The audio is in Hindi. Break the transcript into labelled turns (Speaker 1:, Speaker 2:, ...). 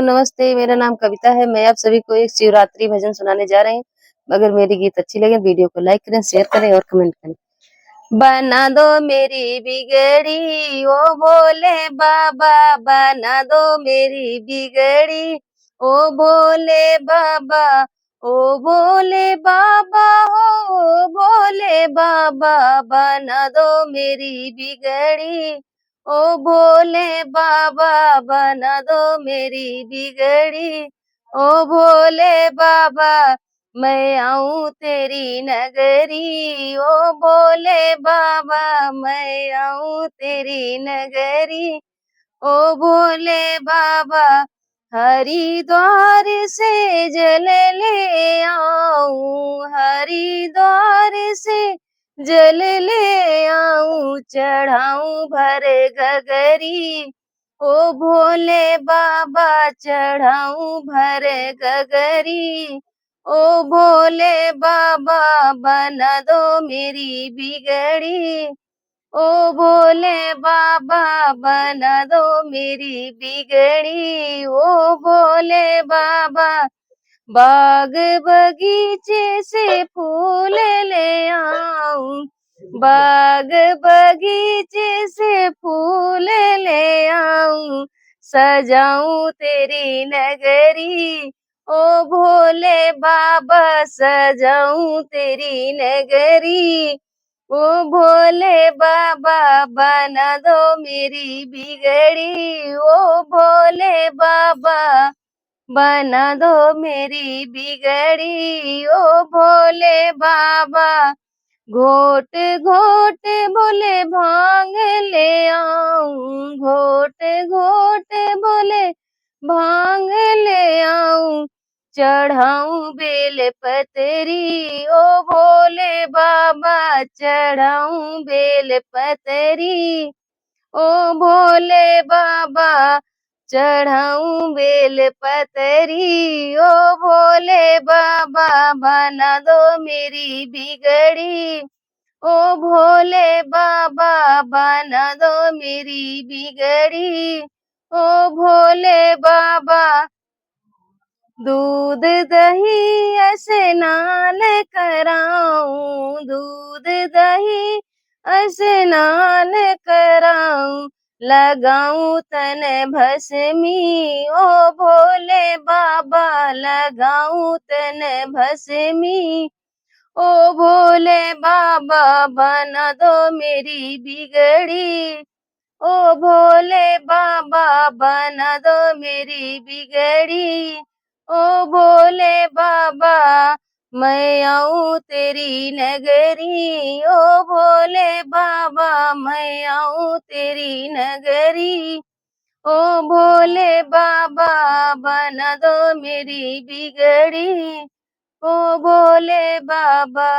Speaker 1: नमस्ते, मेरा नाम कविता है। मैं आप सभी को एक शिवरात्रि भजन सुनाने जा रही हूँ। अगर मेरी गीत अच्छी लगे, वीडियो को लाइक करें, शेयर करें और कमेंट करें। बना दो मेरी बिगड़ी ओ भोले बाबा, बना दो मेरी बिगड़ी ओ भोले बाबा, ओ भोले बाबा हो भोले बाबा, बना दो मेरी बिगड़ी ओ भोले बाबा, बना दो मेरी बिगड़ी ओ भोले बाबा, मैं आऊं तेरी नगरी ओ भोले बाबा, मैं आऊं तेरी नगरी ओ भोले बाबा, हरिद्वार से जल ले आऊं, हरिद्वार से जल ले आऊं, चढ़ाऊं भर गगरी ओ भोले बाबा, चढ़ाऊं भर गगरी ओ भोले बाबा, बना दो मेरी बिगड़ी ओ भोले बाबा, बना दो मेरी बिगड़ी ओ भोले बाबा, बाग बगीचे से फूल ले आऊं, बाग बगीचे से फूल ले आऊं, सजाऊं तेरी नगरी ओ भोले बाबा, सजाऊं तेरी नगरी ओ भोले बाबा, बना दो मेरी बिगड़ी ओ भोले बाबा, बना दो मेरी बिगड़ी ओ भोले बाबा, घोट घोट बोले भांग ले आऊं, घोट घोट बोले भांग ले आऊं, चढ़ाऊं बेल पतरी ओ भोले बाबा, चढ़ाऊं बेल पतरी ओ भोले बाबा, चढ़ाऊं बेल पतरी ओ भोले बाबा, बना दो मेरी बिगड़ी ओ भोले बाबा, बना दो मेरी बिगड़ी ओ भोले बाबा, दूध दही स्नान कराऊं, दूध दही स्नान कराऊं, लगाऊं तन भस्मी ओ भोले बाबा, लगाऊं तन भस्मी ओ भोले बाबा, बना दो मेरी बिगड़ी ओ भोले बाबा, बना दो मेरी बिगड़ी ओ भोले बाबा, मैं आऊं तेरी नगरी ओ भोले बाबा, मैं आऊं तेरी नगरी ओ भोले बाबा, बना दो मेरी बिगड़ी ओ भोले बाबा।